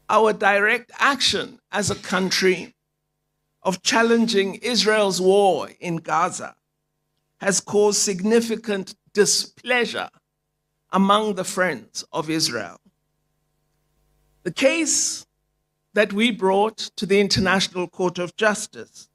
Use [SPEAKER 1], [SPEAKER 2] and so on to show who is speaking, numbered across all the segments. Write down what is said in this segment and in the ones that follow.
[SPEAKER 1] Our direct action as a country of challenging Israel's war in Gaza has caused significant displeasure among the friends of Israel. The case that we brought to the International Court of Justice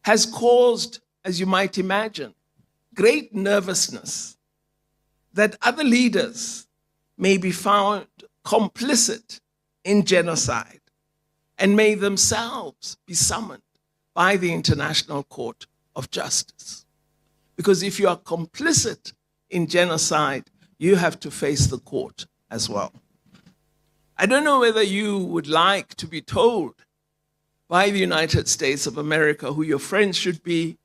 [SPEAKER 1] has caused, as you might imagine, great nervousness that other leaders may be found complicit in genocide and may themselves be summoned by the International Court of Justice. Because if you are complicit in genocide, you have to face the court as well. I don't know whether you would like to be told by the United States of America who your friends should be,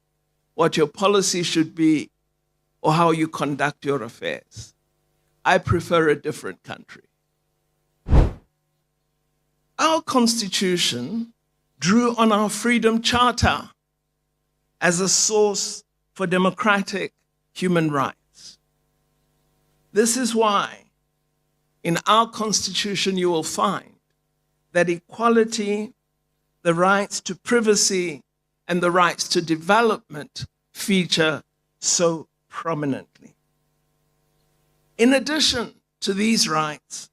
[SPEAKER 1] what your policy should be, or how you conduct your affairs. I prefer a different country. Our Constitution drew on our Freedom Charter as a source for democratic human rights. This is why in our Constitution you will find that equality, the rights to privacy, and the rights to development feature so prominently. In addition to these rights,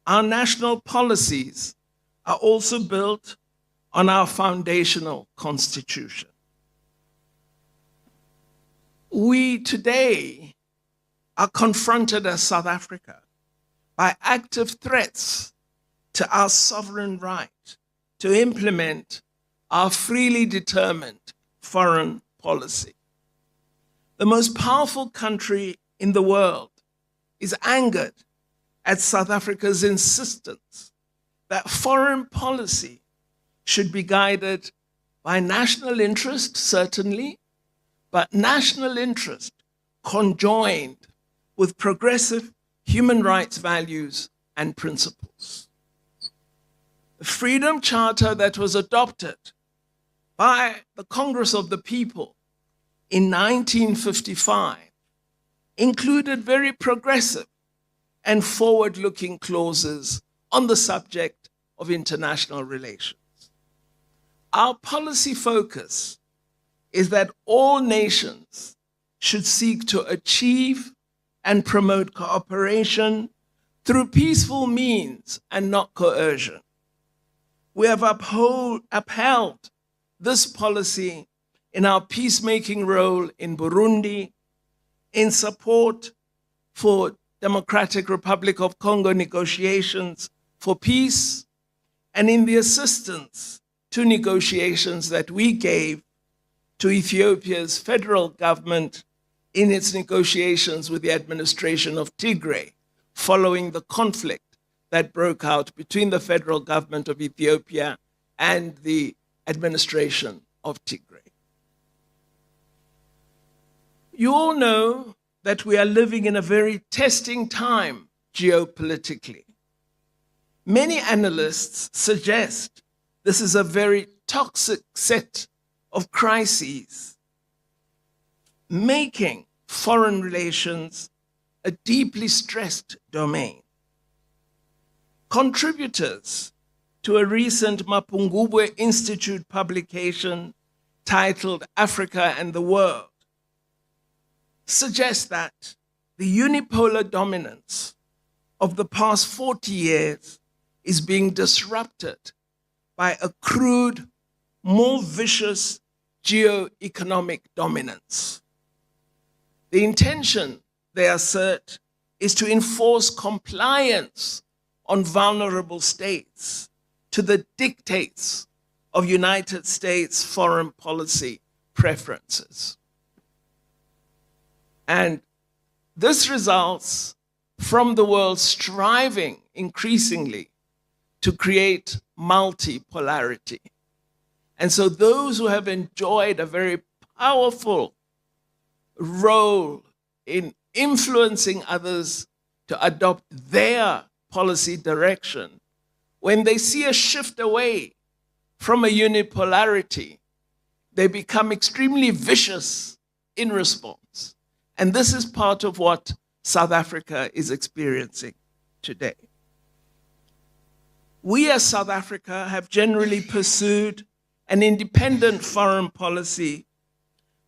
[SPEAKER 1] our national policies are also built on our foundational Constitution. We today are confronted as South Africa by active threats to our sovereign right to implement our freely determined foreign policy. The most powerful country in the world is angered at South Africa's insistence that foreign policy should be guided by national interest, certainly, but national interest conjoined with progressive human rights values and principles. The Freedom Charter that was adopted by the Congress of the People in 1955 included very progressive and forward-looking clauses on the subject of international relations. Our policy focus is that all nations should seek to achieve and promote cooperation through peaceful means and not coercion. We have upheld this policy in our peacemaking role in Burundi, in support for Democratic Republic of Congo negotiations for peace, and in the assistance to negotiations that we gave to Ethiopia's federal government in its negotiations with the administration of Tigray, following the conflict that broke out between the federal government of Ethiopia and the administration of Tigray. You all know that we are living in a very testing time geopolitically. Many analysts suggest this is a very toxic set of crises, making foreign relations a deeply stressed domain. Contributors to a recent Mapungubwe Institute publication titled Africa and the World suggest that the unipolar dominance of the past 40 years is being disrupted by a crude, more vicious geo-economic dominance. The intention, they assert, is to enforce compliance on vulnerable states to the dictates of United States foreign policy preferences. And this results from the world striving increasingly to create multipolarity. And so those who have enjoyed a very powerful role in influencing others to adopt their policy direction, when they see a shift away from a unipolarity, they become extremely vicious in response. And this is part of what South Africa is experiencing today. We as South Africa have generally pursued an independent foreign policy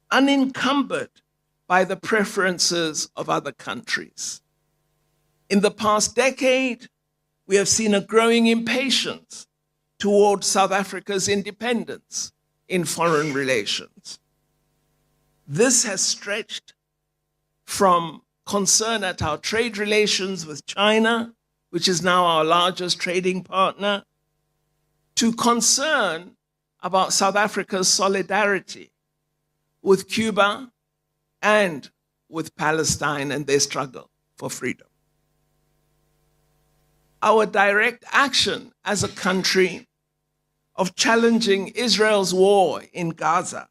[SPEAKER 1] unencumbered by the preferences of other countries. In the past decade, we have seen a growing impatience toward South Africa's independence in foreign relations. This has stretched from concern at our trade relations with China, which is now our largest trading partner, to concern about South Africa's solidarity with Cuba and with Palestine and their struggle for freedom. Our direct action as a country of challenging Israel's war in Gaza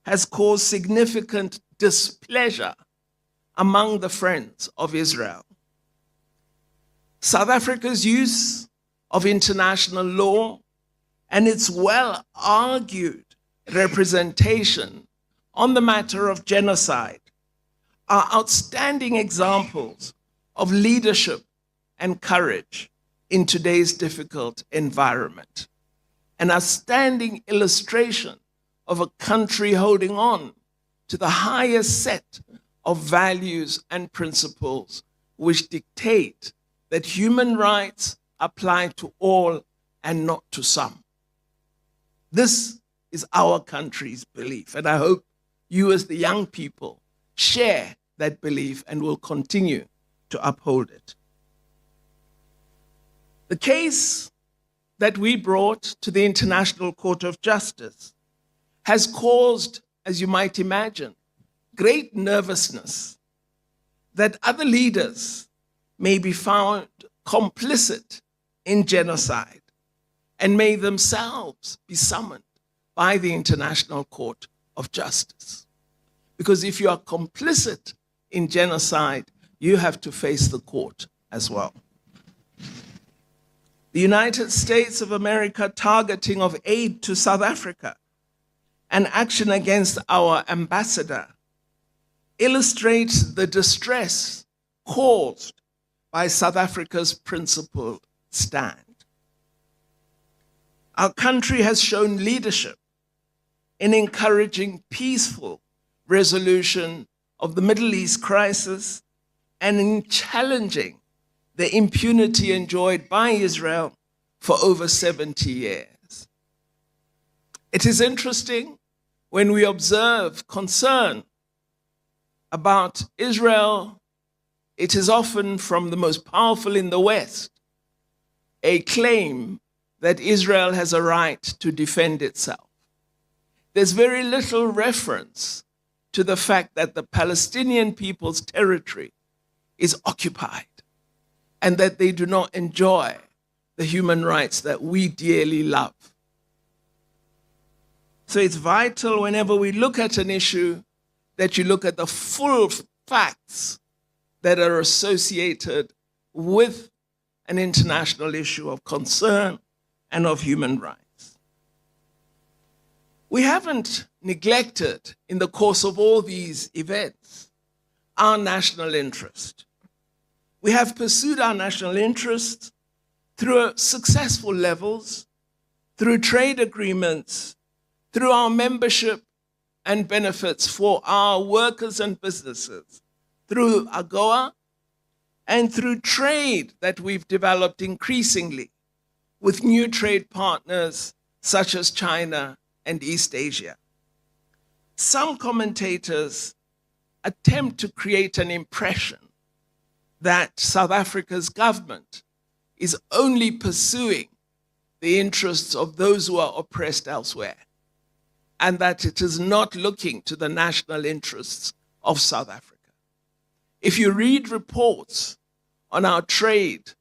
[SPEAKER 1] has caused significant displeasure among the friends of Israel. South Africa's use of international law and its well-argued representation on the matter of genocide are outstanding examples of leadership and courage in today's difficult environment. An outstanding illustration of a country holding on to the highest set of values and principles which dictate that human rights apply to all and not to some. This is our country's belief, and I hope you as the young people share that belief and will continue to uphold it. The case that we brought to the International Court of Justice has caused, as you might imagine, great nervousness that other leaders may be found complicit in genocide and may themselves be summoned by the International Court of Justice. Because if you are complicit in genocide, you have to face the court as well. The United States of America targeting of aid to South Africa and action against our ambassador illustrates the distress caused by South Africa's principled stand. Our country has shown leadership in encouraging peaceful resolution of the Middle East crisis and in challenging the impunity enjoyed by Israel for over 70 years. It is interesting when we observe concern about Israel, it is often from the most powerful in the West, a claim that Israel has a right to defend itself. There's very little reference to the fact that the Palestinian people's territory is occupied and that they do not enjoy the human rights that we dearly love. So it's vital whenever we look at an issue that you look at the full facts that are associated with an international issue of concern and of human rights. We haven't neglected in the course of all these events our national interest. We have pursued our national interests through successful levels, through trade agreements, through our membership and benefits for our workers and businesses, through AGOA, and through trade that we've developed increasingly with new trade partners such as China and East Asia. Some commentators attempt to create an impression that South Africa's government is only pursuing the interests of those who are oppressed elsewhere, and that it is not looking to the national interests of South Africa. If you read reports on our trade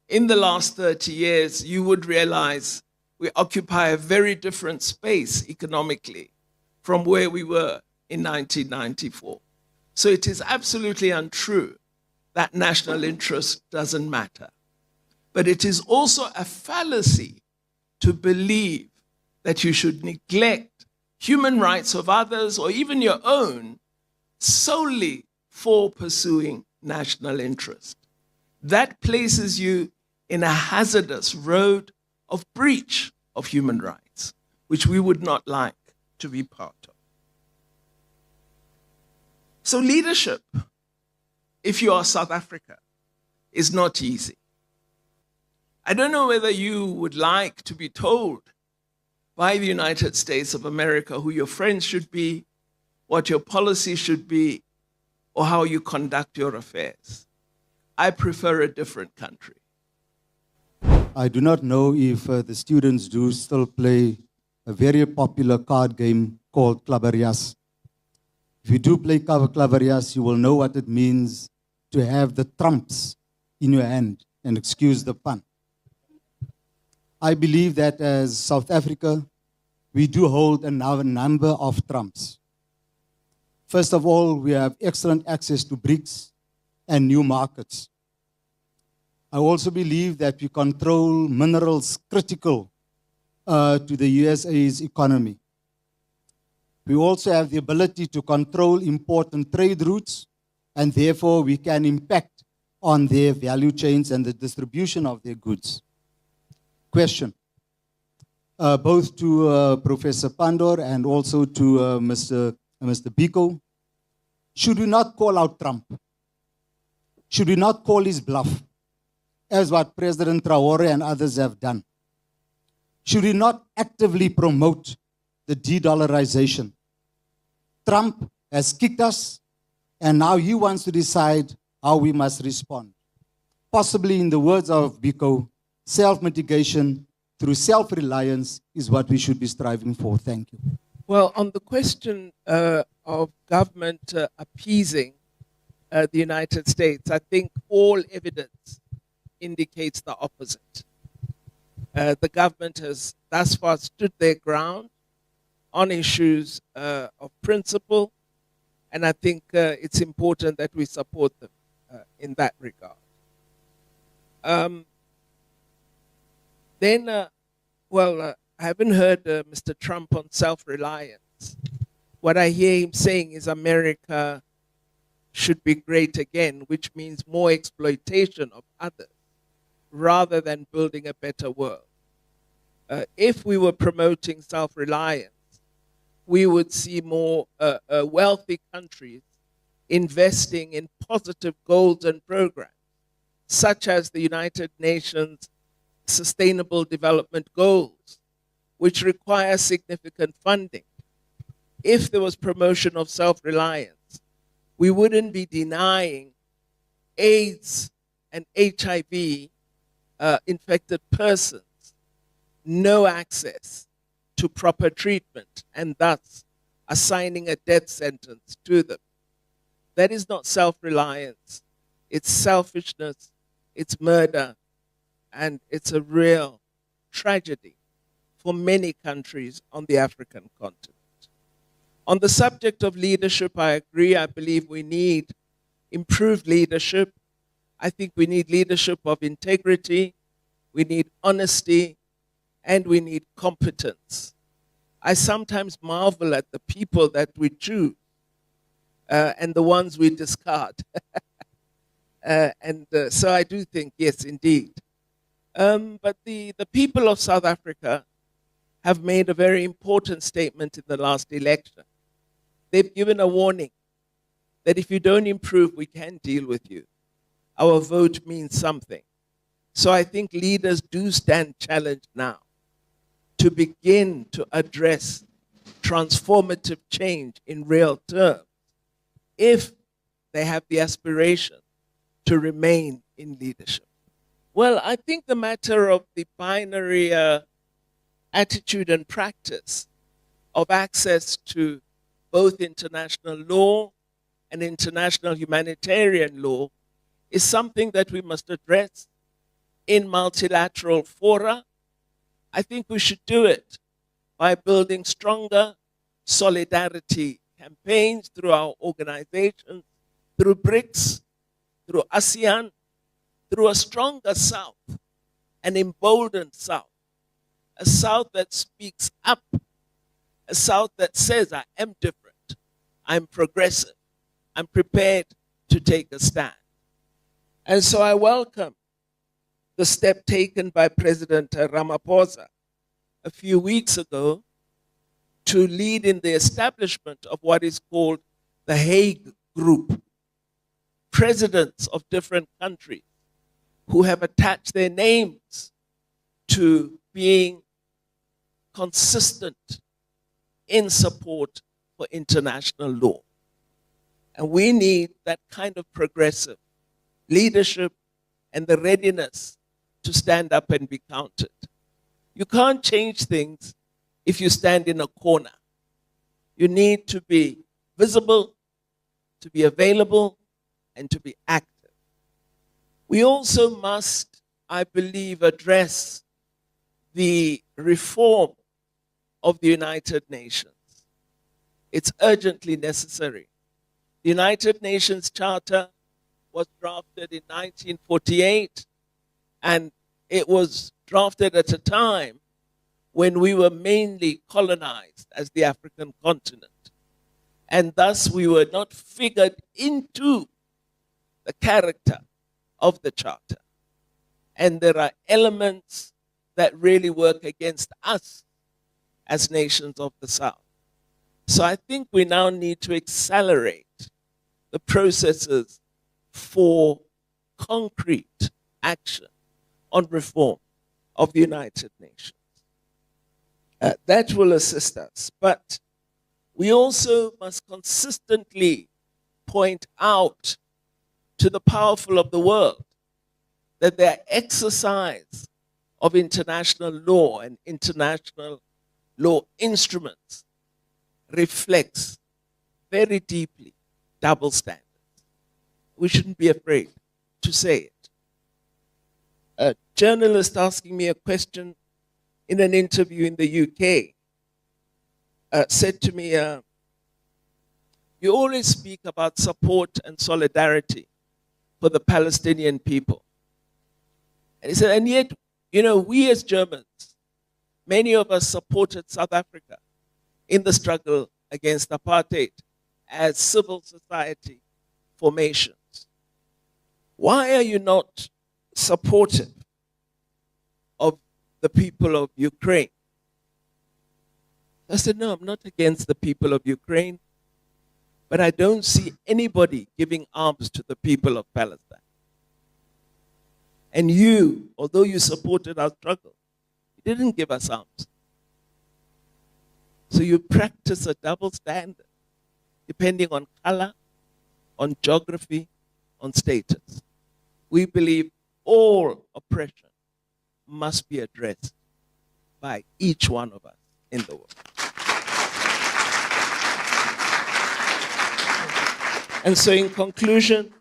[SPEAKER 1] in the last 30 years, you would realize we occupy a very different space economically from where we were in 1994. So it is absolutely untrue that national interest doesn't matter. But it is also a fallacy to believe that you should neglect human rights of others or even your own solely for pursuing national interest. That places you in a hazardous road of breach of human rights, which we would not like to be part of. So leadership, if you are South Africa, is not easy. I don't know whether you would like to be told by the United States of America who your friends should be, what your policy should be, or how you conduct your affairs. I prefer a different country.
[SPEAKER 2] I do not know if the students do still play a very popular card game called Claverias. If you do play Claverias, you will know what it means to have the trumps in your hand, and excuse the pun. I believe that as South Africa, we do hold a number of trumps. First of all, we have excellent access to BRICS and new markets. I also believe that we control minerals critical to the USA's economy. We also have the ability to control important trade routes, and therefore we can impact on their value chains and the distribution of their goods. Question, both to Professor Pandor and also to Mr. Biko. Should we not call out Trump? Should we not call his bluff, as what President Traore and others have done? Should we not actively promote the de-dollarization? Trump has kicked us, and now he wants to decide how we must respond. Possibly, in the words of Biko, self-mitigation through self-reliance is what we should be striving for. Thank you.
[SPEAKER 1] Well, on the question of government appeasing the United States, I think all evidence indicates the opposite. The government has thus far stood their ground on issues of principle, and I think it's important that we support them in that regard. I haven't heard Mr. Trump on self-reliance. What I hear him saying is America should be great again, which means more exploitation of others rather than building a better world. If we were promoting self-reliance, we would see more wealthy countries investing in positive goals and programs, such as the United Nations Sustainable Development Goals, which require significant funding. If there was promotion of self-reliance, we wouldn't be denying AIDS and HIV infected persons no access to proper treatment, and thus assigning a death sentence to them. That is not self-reliance. It's selfishness, it's murder, and it's a real tragedy for many countries on the African continent. On the subject of leadership, I agree. I believe we need improved leadership. I think we need leadership of integrity, we need honesty, and we need competence. I sometimes marvel at the people that we choose and the ones we discard. So I do think, yes, indeed. But the people of South Africa have made a very important statement in the last election. They've given a warning that if you don't improve, we can deal with you. Our vote means something. So I think leaders do stand challenged now to begin to address transformative change in real terms if they have the aspiration to remain in leadership. Well, I think the matter of the binary attitude and practice of access to both international law and international humanitarian law is something that we must address in multilateral fora. I think we should do it by building stronger solidarity campaigns through our organizations, through BRICS, through ASEAN, through a stronger South, an emboldened South, a South that speaks up, a South that says, I am different, I'm progressive, I'm prepared to take a stand. And so I welcome the step taken by President Ramaphosa a few weeks ago to lead in the establishment of what is called the Hague Group, presidents of different countries who have attached their names to being consistent in support for international law. And we need that kind of progressive leadership and the readiness to stand up and be counted. You can't change things if you stand in a corner. You need to be visible, to be available, and to be active. We also must, I believe, address the reform of the United Nations. It's urgently necessary. The United Nations Charter was drafted in 1948, and it was drafted at a time when we were mainly colonized as the African continent. And thus we were not figured into the character of the Charter. And there are elements that really work against us as nations of the South. So I think we now need to accelerate the processes for concrete action on reform of the United Nations. That will assist us. But we also must consistently point out to the powerful of the world that their exercise of international law and international law instruments reflects very deeply double standards. We shouldn't be afraid to say it. A journalist asking me a question in an interview in the UK said to me, you always speak about support and solidarity for the Palestinian people. And he said, and yet, we as Germans, many of us supported South Africa in the struggle against apartheid as civil society formations. Why are you not supportive of the people of Ukraine? I said, no, I'm not against the people of Ukraine, but I don't see anybody giving arms to the people of Palestine. And you, although you supported our struggle, you didn't give us arms. So you practice a double standard, depending on color, on geography, on status. We believe all oppression must be addressed by each one of us in the world. And so in conclusion,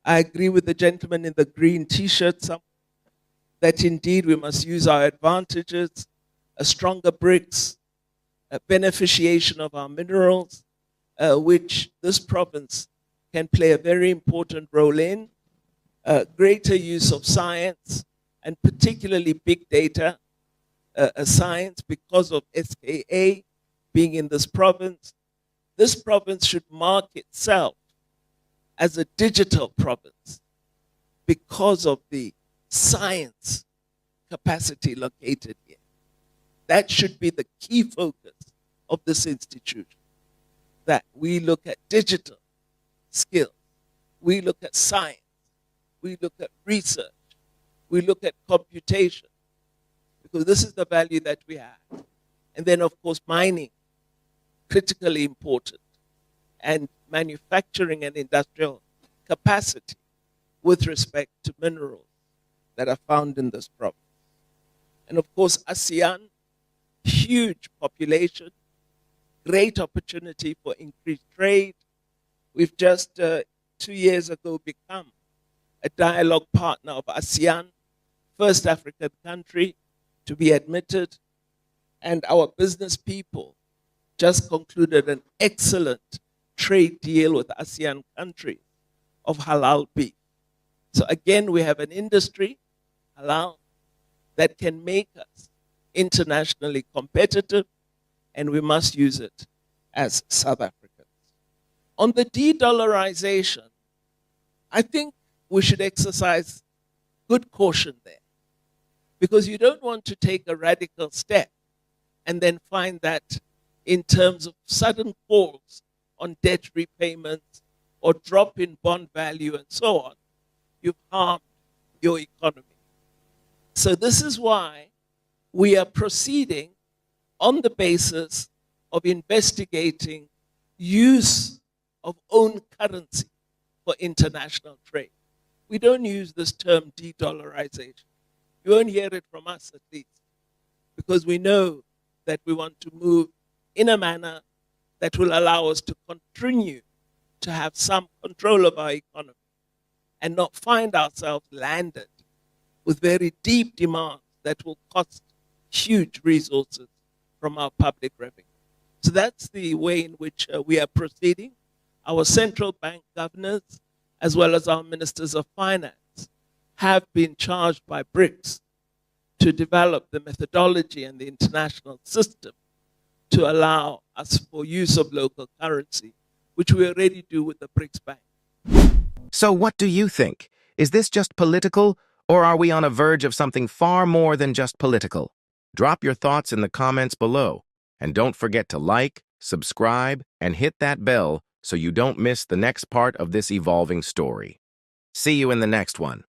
[SPEAKER 1] I agree with the gentleman in the green t-shirt that indeed we must use our advantages, a stronger BRICS, a beneficiation of our minerals, which this province can play a very important role in, greater use of science, and particularly big data science because of SKA being in this province. This province should mark itself as a digital province because of the science capacity located here. That should be the key focus of this institution, that we look at digital skills, we look at science, we look at research, we look at computation, because this is the value that we have. And then, of course, mining, critically important, and manufacturing and industrial capacity with respect to minerals that are found in this province. And of course, ASEAN, huge population, great opportunity for increased trade. We've just 2 years ago become a dialogue partner of ASEAN, first African country to be admitted. And our business people just concluded an excellent trade deal with ASEAN countries of halal beef. So again, we have an industry, halal, that can make us internationally competitive, and we must use it as South Africans. On the de-dollarization, I think we should exercise good caution there. because you don't want to take a radical step and then find that in terms of sudden calls on debt repayments or drop in bond value and so on, you've harmed your economy. So this is why we are proceeding on the basis of investigating use of own currency for international trade. We don't use this term de-dollarization. You won't hear it from us, at least, because we know that we want to move in a manner that will allow us to continue to have some control of our economy and not find ourselves landed with very deep demands that will cost huge resources from our public revenue. So that's the way in which we are proceeding. Our central bank governors, as well as our ministers of finance, have been charged by BRICS to develop the methodology and the international system to allow us for use of local currency, which we already do with the BRICS Bank.
[SPEAKER 3] So what do you think? Is this just political, or are we on a verge of something far more than just political? Drop your thoughts in the comments below, and don't forget to like, subscribe, and hit that bell so you don't miss the next part of this evolving story. See you in the next one.